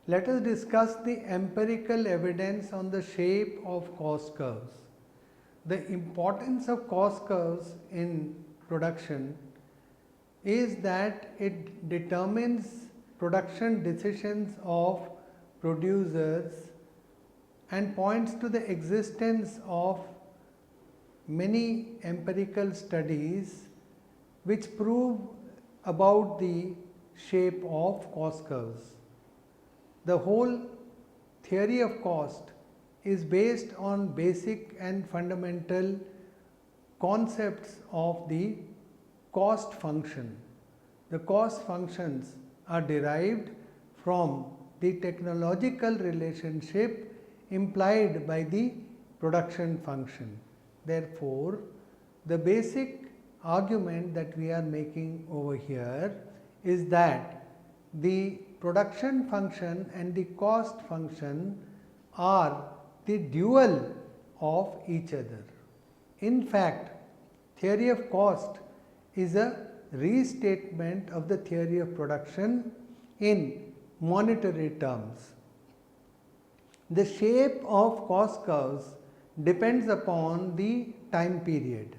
Let us discuss the empirical evidence on the shape of cost curves. The importance of cost curves in production is that it determines production decisions of producers and points to the existence of many empirical studies which prove about the shape of cost curves. The whole theory of cost is based on basic and fundamental concepts of the cost function. The cost functions are derived from the technological relationship implied by the production function. Therefore, the basic argument that we are making over here is that the production function and the cost function are the dual of each other. In fact, theory of cost is a restatement of the theory of production in monetary terms. The shape of cost curves depends upon the time period,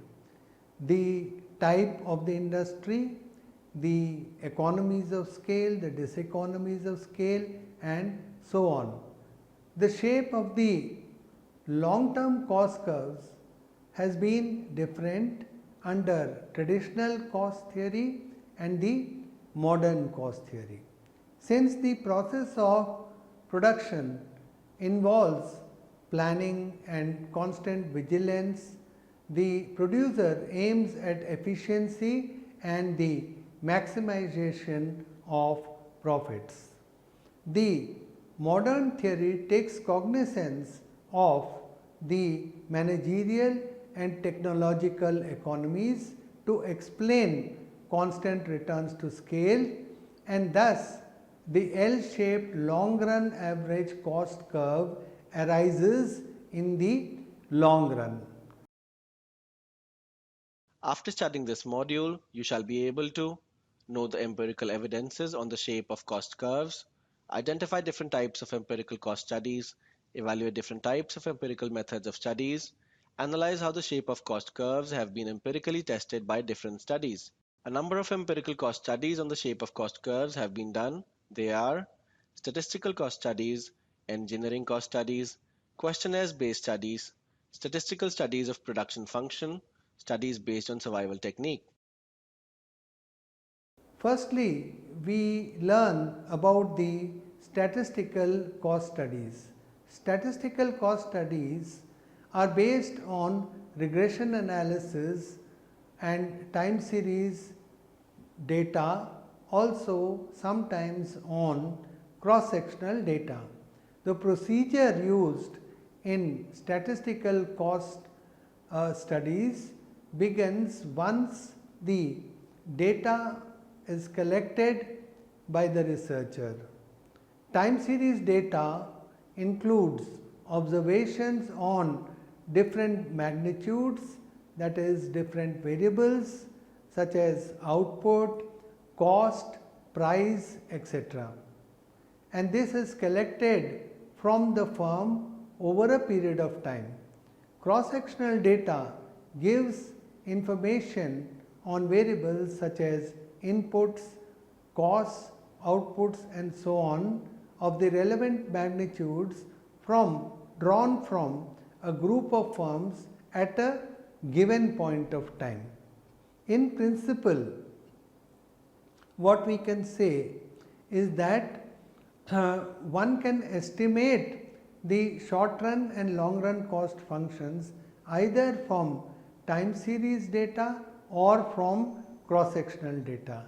the type of the industry, the economies of scale, the diseconomies of scale, and so on. The shape of the long-term cost curves has been different under traditional cost theory and the modern cost theory. Since the process of production involves planning and constant vigilance, the producer aims at efficiency and the maximization of profits. The modern theory takes cognizance of the managerial and technological economies to explain constant returns to scale, and thus the L-shaped long run average cost curve arises in the long run. After studying this module, you shall be able to know the empirical evidences on the shape of cost curves, identify different types of empirical cost studies, evaluate different types of empirical methods of studies, analyze how the shape of cost curves have been empirically tested by different studies. A number of empirical cost studies on the shape of cost curves have been done. They are statistical cost studies, engineering cost studies, questionnaires-based studies, statistical studies of production function, studies based on survival technique. Firstly, we learn about the statistical cost studies. Statistical cost studies are based on regression analysis and time series data, also sometimes on cross-sectional data. The procedure used in statistical cost studies begins once the data is collected by the researcher. Time series data includes observations on different magnitudes, that is different variables such as output, cost, price, etc. And this is collected from the firm over a period of time. Cross-sectional data gives information on variables such as inputs, costs, outputs, and so on of the relevant magnitudes drawn from a group of firms at a given point of time. In principle, what we can say is that one can estimate the short run and long run cost functions either from time series data or from cross-sectional data.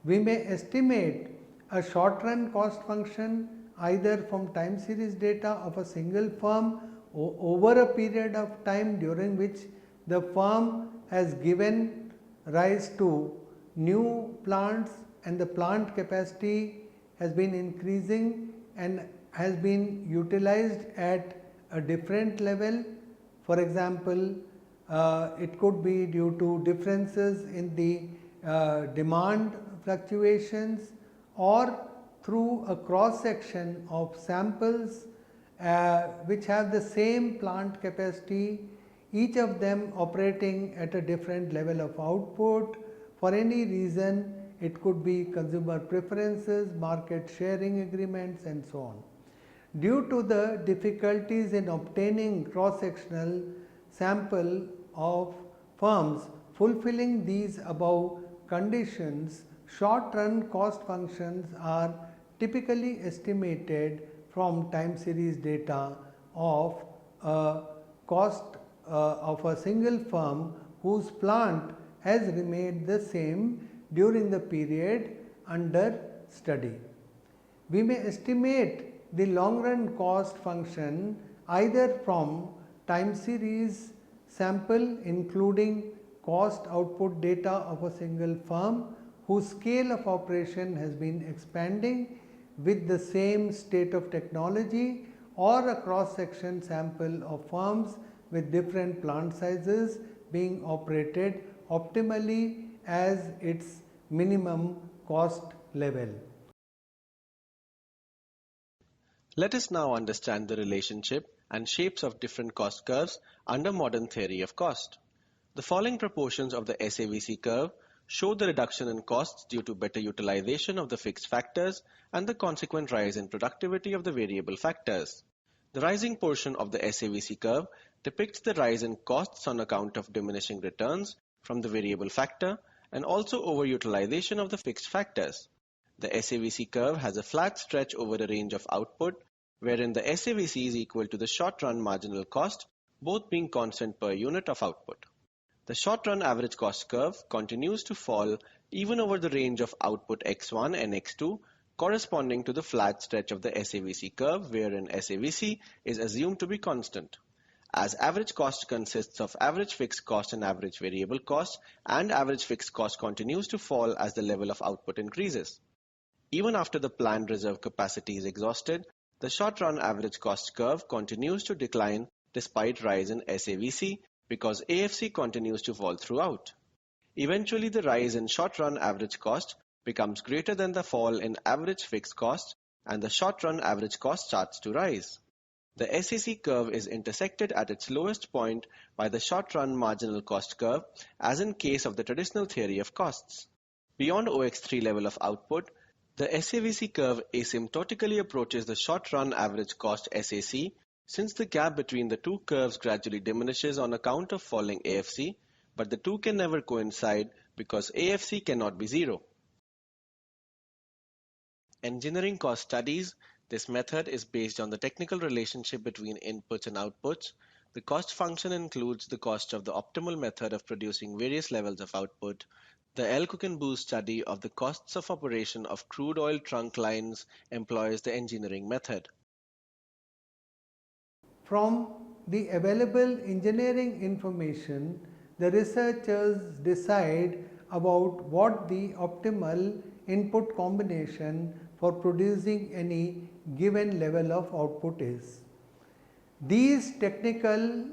We may estimate a short run cost function either from time series data of a single firm over a period of time during which the firm has given rise to new plants and the plant capacity has been increasing and has been utilized at a different level. For example, it could be due to differences in the demand fluctuations, or through a cross section of samples which have the same plant capacity, each of them operating at a different level of output. For any reason, it could be consumer preferences, market sharing agreements, and so on. Due to the difficulties in obtaining cross-sectional sample of firms fulfilling these above conditions, short-run cost functions are typically estimated from time series data of a cost of a single firm whose plant has remained the same during the period under study. We may estimate the long run cost function either from time series sample including cost output data of a single firm whose scale of operation has been expanding with the same state of technology, or a cross section sample of firms with different plant sizes being operated optimally as its minimum cost level. Let us now understand the relationship and shapes of different cost curves under modern theory of cost. The following proportions of the SAVC curve show the reduction in costs due to better utilization of the fixed factors and the consequent rise in productivity of the variable factors. The rising portion of the SAVC curve depicts the rise in costs on account of diminishing returns from the variable factor and also overutilization of the fixed factors. The SAVC curve has a flat stretch over a range of output, wherein the SAVC is equal to the short-run marginal cost, both being constant per unit of output. The short-run average cost curve continues to fall even over the range of output x1 and x2, corresponding to the flat stretch of the SAVC curve, wherein SAVC is assumed to be constant. As average cost consists of average fixed cost and average variable cost, and average fixed cost continues to fall as the level of output increases. Even after the planned reserve capacity is exhausted, the short-run average cost curve continues to decline despite rise in SAVC because AFC continues to fall throughout. Eventually, the rise in short-run average cost becomes greater than the fall in average fixed cost, and the short-run average cost starts to rise. The SAC curve is intersected at its lowest point by the short-run marginal cost curve, as in case of the traditional theory of costs. Beyond OX3 level of output, the SAVC curve asymptotically approaches the short-run average cost SAC, since the gap between the two curves gradually diminishes on account of falling AFC, but the two can never coincide because AFC cannot be zero. Engineering cost studies. This method is based on the technical relationship between inputs and outputs. The cost function includes the cost of the optimal method of producing various levels of output. The L. Cook and Booth study of the costs of operation of crude oil trunk lines employs the engineering method. From the available engineering information, the researchers decide about what the optimal input combination for producing any given level of output is. These technical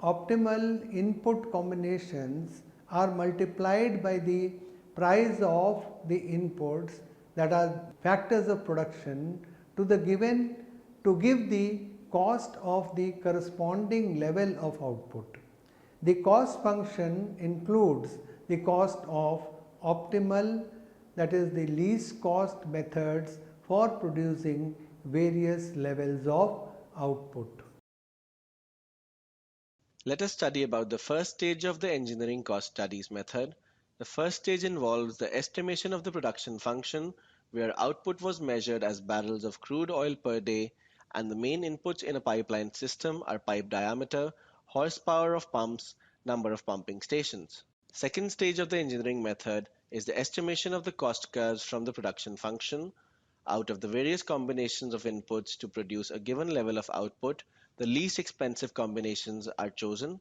optimal input combinations are multiplied by the price of the inputs, that are factors of production, to give the cost of the corresponding level of output. The cost function includes the cost of optimal, that is the least cost methods for producing various levels of output. Let us study about the first stage of the engineering cost studies method. The first stage involves the estimation of the production function, where output was measured as barrels of crude oil per day, and the main inputs in a pipeline system are pipe diameter, horsepower of pumps, number of pumping stations. Second stage of the engineering method is the estimation of the cost curves from the production function. Out of the various combinations of inputs to produce a given level of output, the least expensive combinations are chosen.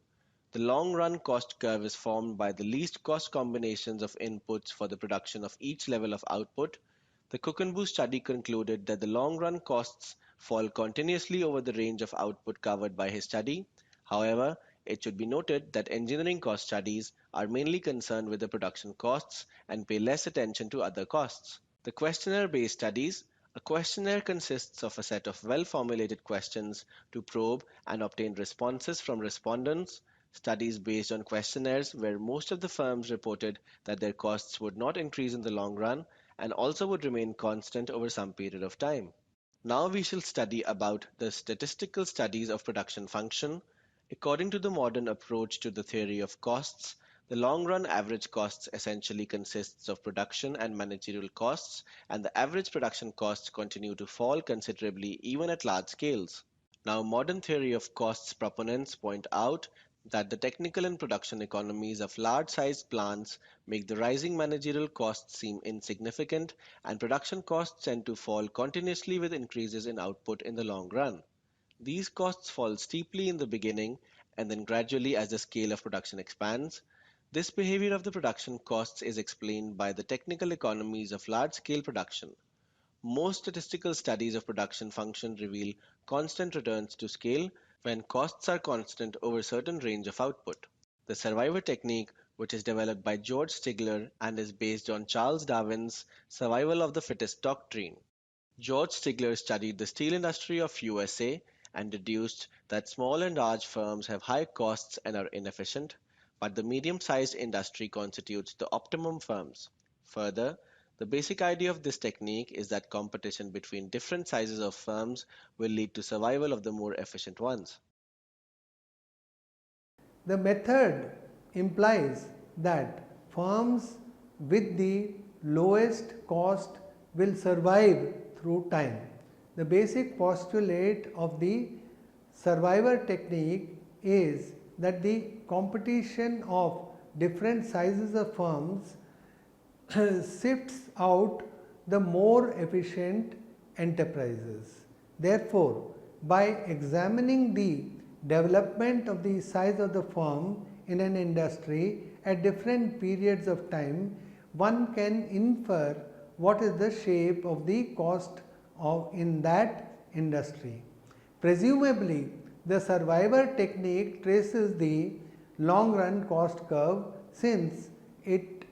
The long-run cost curve is formed by the least cost combinations of inputs for the production of each level of output. The Cook and Booth study concluded that the long-run costs fall continuously over the range of output covered by his study. However, it should be noted that engineering cost studies are mainly concerned with the production costs and pay less attention to other costs. The questionnaire-based studies A questionnaire consists of a set of well-formulated questions to probe and obtain responses from respondents. Studies based on questionnaires where most of the firms reported that their costs would not increase in the long run and also would remain constant over some period of time. Now we shall study about the statistical studies of production function. According to the modern approach to the theory of costs, the long-run average costs essentially consists of production and managerial costs, and the average production costs continue to fall considerably even at large scales. Now, modern theory of costs proponents point out that the technical and production economies of large-sized plants make the rising managerial costs seem insignificant, and production costs tend to fall continuously with increases in output in the long run. These costs fall steeply in the beginning and then gradually as the scale of production expands. This behavior of the production costs is explained by the technical economies of large-scale production. Most statistical studies of production function reveal constant returns to scale when costs are constant over a certain range of output. The survivor technique, which is developed by George Stigler and is based on Charles Darwin's survival of the fittest doctrine. George Stigler studied the steel industry of USA and deduced that small and large firms have high costs and are inefficient, but the medium-sized industry constitutes the optimum firms. Further, the basic idea of this technique is that competition between different sizes of firms will lead to survival of the more efficient ones. The method implies that firms with the lowest cost will survive through time. The basic postulate of the survivor technique is that the competition of different sizes of firms sifts out the more efficient enterprises. Therefore, by examining the development of the size of the firm in an industry at different periods of time, one can infer what is the shape of the cost in that industry. Presumably, the survivor technique traces the long run cost curve since it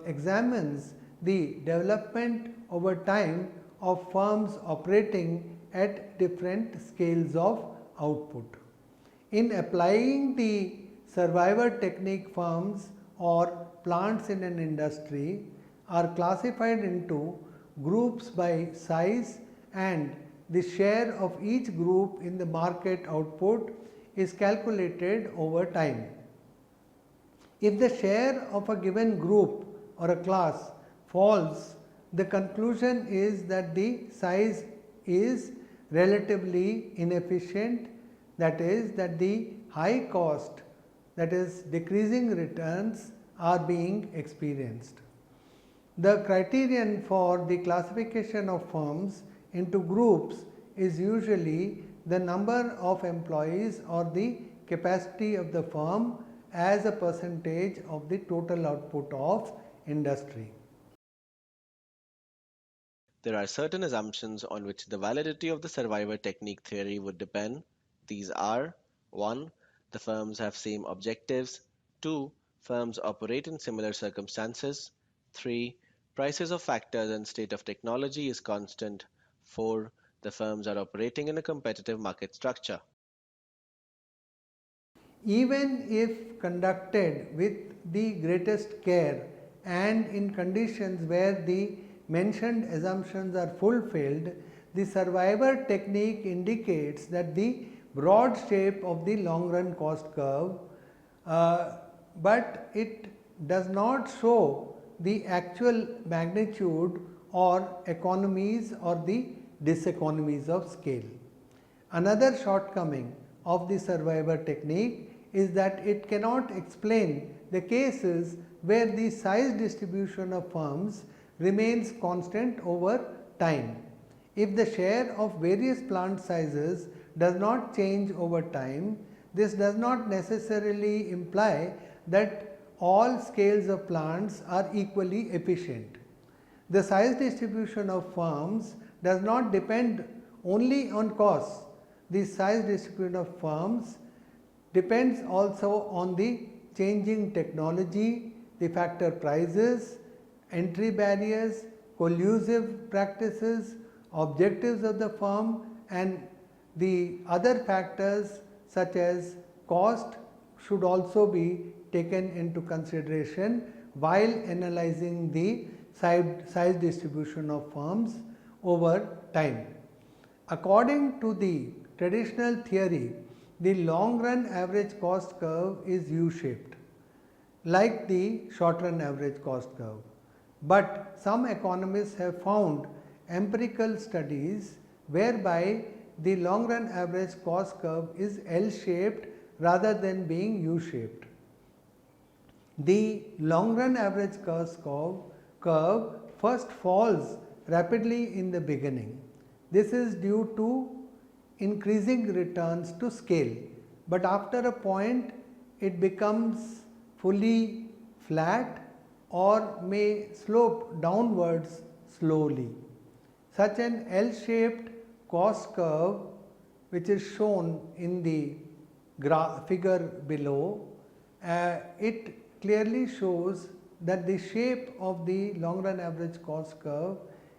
examines the development over time of firms operating at different scales of output. In applying the survivor technique, firms or plants in an industry are classified into groups by size, and the share of each group in the market output is calculated over time. If the share of a given group or a class falls, the conclusion is that the size is relatively inefficient, that is, that the high cost, that is, decreasing returns, are being experienced. The criterion for the classification of firms into groups is usually the number of employees or the capacity of the firm as a percentage of the total output of industry. There are certain assumptions on which the validity of the survivor technique theory would depend. These are: 1. The firms have same objectives. 2. Firms operate in similar circumstances. 3. Prices of factors and state of technology is constant. 4. The firms are operating in a competitive market structure. Even if conducted with the greatest care and in conditions where the mentioned assumptions are fulfilled, the survivor technique indicates that the broad shape of the long run cost curve, but it does not show the actual magnitude or economies or the diseconomies of scale. Another shortcoming of the survivor technique is that it cannot explain the cases where the size distribution of firms remains constant over time. If the share of various plant sizes does not change over time, this does not necessarily imply that all scales of plants are equally efficient. The size distribution of firms does not depend only on costs. The size distribution of firms depends also on the changing technology, the factor prices, entry barriers, collusive practices, objectives of the firm, and the other factors such as cost should also be taken into consideration while analyzing the size distribution of firms over time. According to the traditional theory, the long run average cost curve is U-shaped, like the short run average cost curve. But some economists have found empirical studies whereby the long run average cost curve is L-shaped rather than being U-shaped. The long run average cost curve first falls rapidly in the beginning. This is due to increasing returns to scale, but after a point it becomes fully flat or may slope downwards slowly. Such an L-shaped cost curve, which is shown in the figure below, it clearly shows that the shape of the long run average cost curve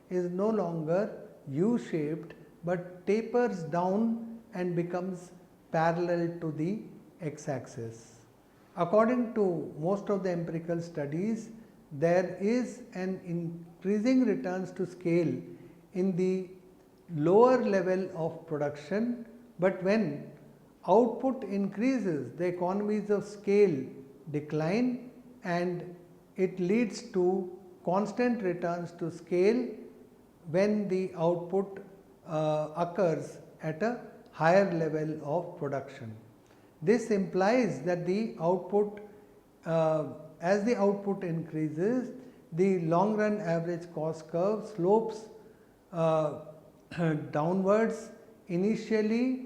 is no longer U-shaped but tapers down and becomes parallel to the x-axis. According to most of the empirical studies, there is an increasing returns to scale in the lower level of production, but when output increases, the economies of scale decline and it leads to constant returns to scale when the output occurs at a higher level of production. This implies that the output, as the output increases, the long run average cost curve slopes downwards initially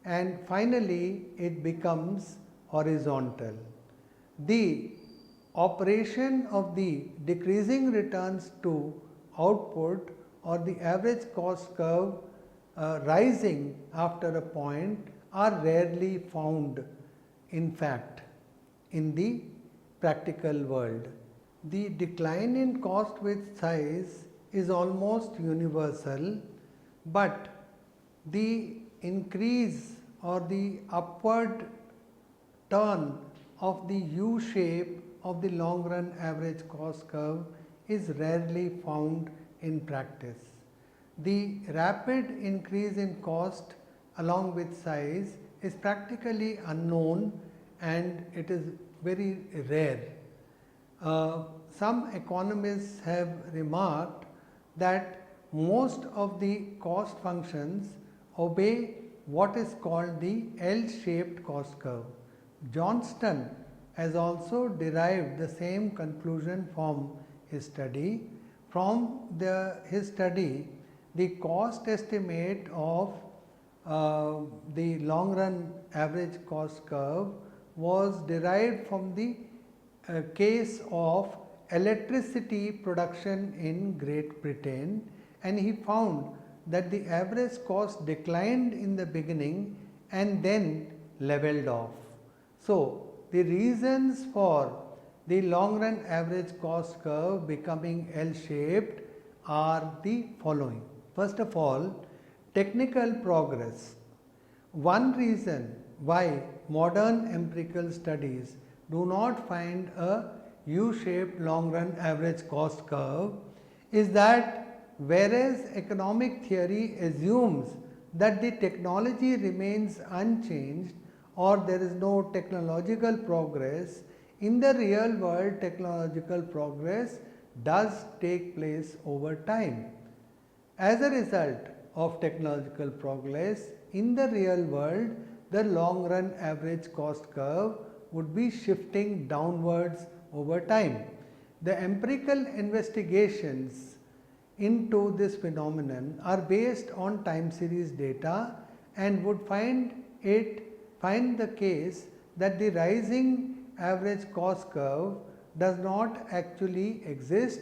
and finally it becomes horizontal. The operation of the decreasing returns to output or the average cost curve rising after a point are rarely found in fact in the practical world. The decline in cost with size is almost universal, but the increase or the upward turn of the U shape of the long run average cost curve is rarely found in practice. The rapid increase in cost along with size is practically unknown and it is very rare. Some economists have remarked that most of the cost functions obey what is called the L-shaped cost curve. Johnston has also derived the same conclusion from his study. From his study, the cost estimate of the long run average cost curve was derived from the case of electricity production in Great Britain, and he found that the average cost declined in the beginning and then leveled off. So, the reasons for the long run average cost curve becoming L-shaped are the following. First of all, technical progress. One reason why modern empirical studies do not find a U-shaped long run average cost curve is that whereas economic theory assumes that the technology remains unchanged or there is no technological progress, in the real world technological progress does take place over time. As a result of technological progress, in the real world the long run average cost curve would be shifting downwards over time. The empirical investigations into this phenomenon are based on time series data and would find the case that the rising average cost curve does not actually exist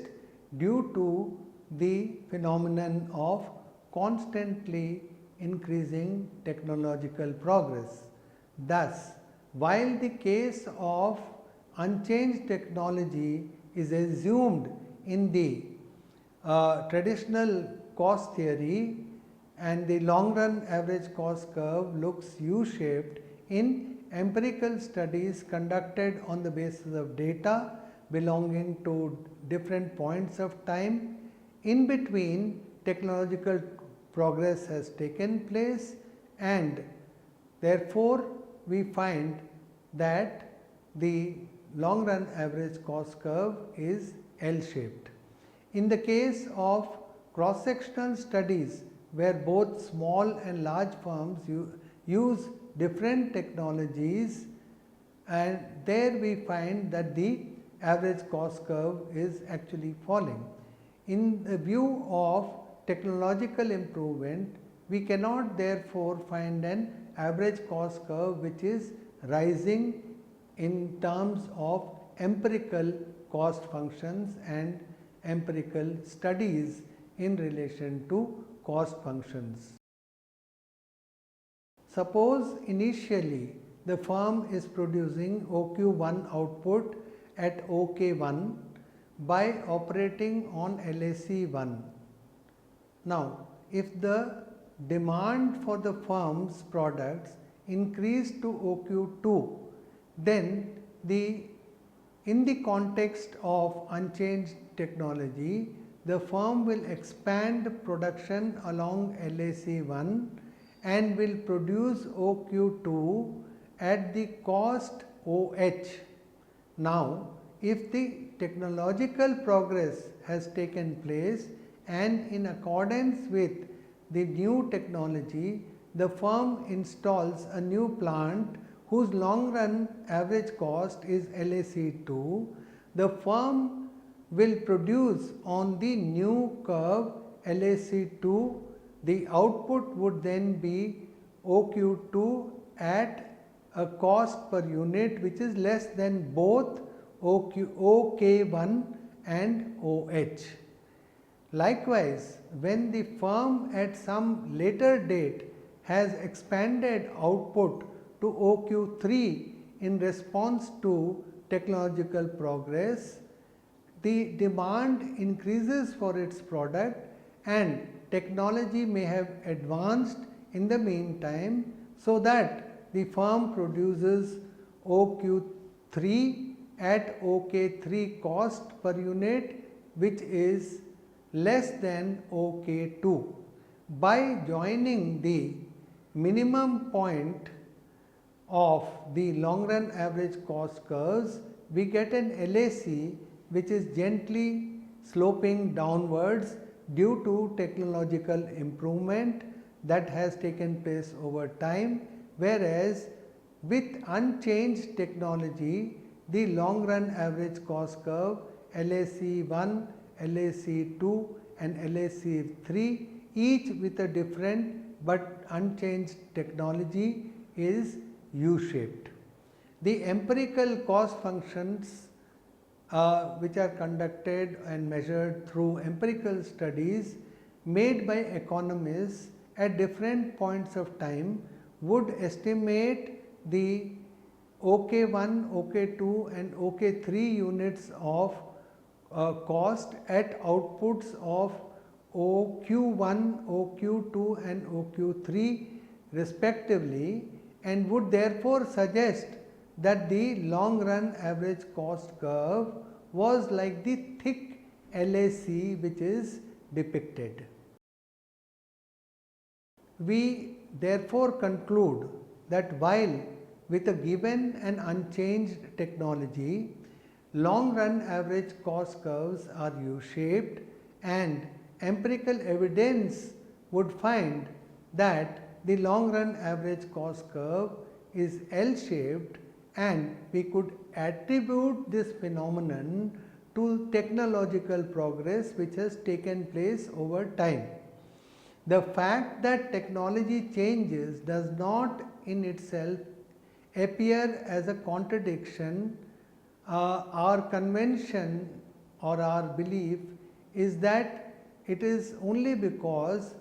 due to the phenomenon of constantly increasing technological progress. Thus, while the case of unchanged technology is assumed in the traditional cost theory, and the long run average cost curve looks U-shaped in empirical studies conducted on the basis of data belonging to different points of time. In between, technological progress has taken place, and therefore we find that the long run average cost curve is L-shaped. In the case of cross-sectional studies where both small and large firms use different technologies, and there we find that the average cost curve is actually falling. In the view of technological improvement, we cannot therefore find an average cost curve which is rising in terms of empirical cost functions and empirical studies in relation to cost functions. Suppose initially the firm is producing OQ1 output at OK1 by operating on LAC1. Now, if the demand for the firm's products increase to OQ2, then in the context of unchanged technology, the firm will expand production along LAC1 and will produce OQ2 at the cost OH. Now, if the technological progress has taken place and in accordance with the new technology, the firm installs a new plant whose long run average cost is LAC2, the firm will produce on the new curve LAC2. The output would then be OQ2 at a cost per unit which is less than both OK1 and OH. Likewise, when the firm at some later date has expanded output to OQ3 in response to technological progress, the demand increases for its product and technology may have advanced in the meantime, so that the firm produces OQ3 at OK3 cost per unit, which is less than OK2. By joining the minimum point of the long run average cost curves, we get an LAC which is gently sloping downwards due to technological improvement that has taken place over time, whereas with unchanged technology, the long run average cost curve LAC1, LAC2 and LAC3, each with a different but unchanged technology, is U-shaped. The empirical cost functions which are conducted and measured through empirical studies made by economists at different points of time would estimate the OK1, OK2 and OK3 units of cost at outputs of OQ1, OQ2 and OQ3 respectively, and would therefore suggest that the long run average cost curve was like the thick LAC which is depicted. We therefore conclude that while with a given and unchanged technology, long run average cost curves are U-shaped, and empirical evidence would find that the long run average cost curve is L-shaped, and we could attribute this phenomenon to technological progress which has taken place over time. The fact that technology changes does not in itself appear as a contradiction. Our convention or our belief is that it is only because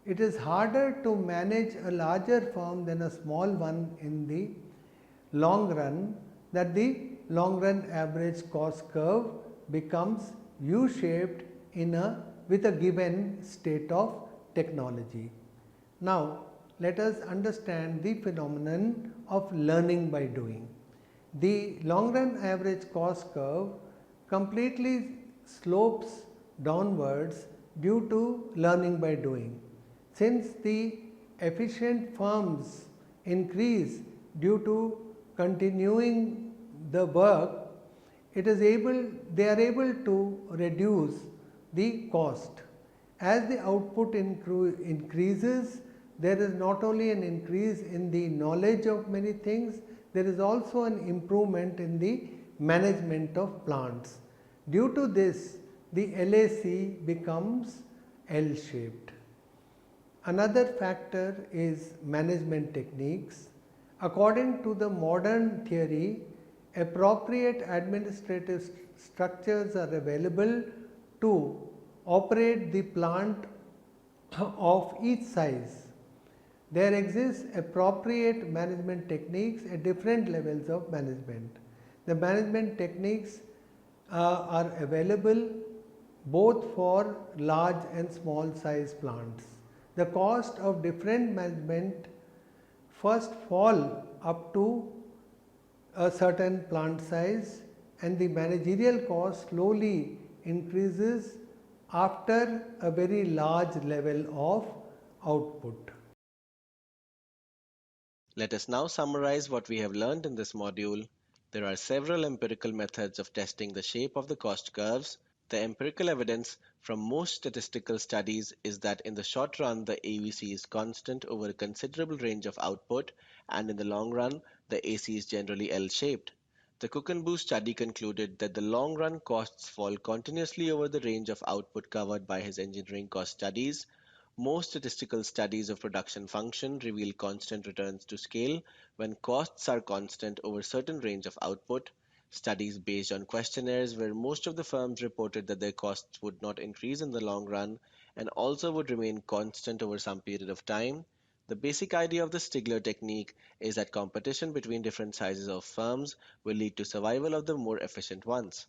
it is harder to manage a larger firm than a small one in the long run, that the long run average cost curve becomes U-shaped in a with a given state of technology. Now, let us understand the phenomenon of learning by doing. The long run average cost curve completely slopes downwards due to learning by doing. Since the efficient firms increase due to continuing the work, they are able to reduce the cost. As the output increases, there is not only an increase in the knowledge of many things, there is also an improvement in the management of plants. Due to this, the LAC becomes L-shaped. Another factor is management techniques. According to the modern theory, appropriate administrative structures are available to operate the plant of each size. There exist appropriate management techniques at different levels of management. The management techniques are available both for large and small size plants. The cost of different management first fall up to a certain plant size, and the managerial cost slowly increases after a very large level of output. Let us now summarize what we have learned in this module. There are several empirical methods of testing the shape of the cost curves. The empirical evidence from most statistical studies is that in the short run the AVC is constant over a considerable range of output, and in the long run the AC is generally L-shaped. The Cook and Booth study concluded that the long run costs fall continuously over the range of output covered by his engineering cost studies. Most statistical studies of production function reveal constant returns to scale when costs are constant over certain range of output. Studies based on questionnaires where most of the firms reported that their costs would not increase in the long run and also would remain constant over some period of time. The basic idea of the Stigler technique is that competition between different sizes of firms will lead to survival of the more efficient ones.